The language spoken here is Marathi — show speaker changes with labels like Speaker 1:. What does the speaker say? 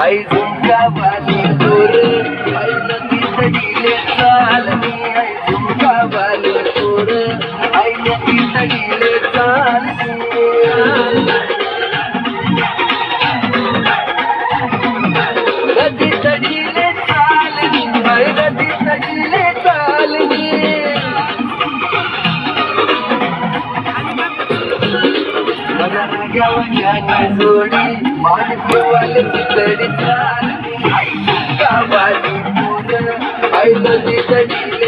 Speaker 1: आई झुमका वाली पोर आई नदी तडीले चालनी आई झुमका वाली पोर आई नदी तडीले चालनी नदी तडीले चालनी आई नदी तडीले चालनी गावाच्या जोडी माणसेवाले तडी चालली आई झुमका वाली पोर आई नदी तडीले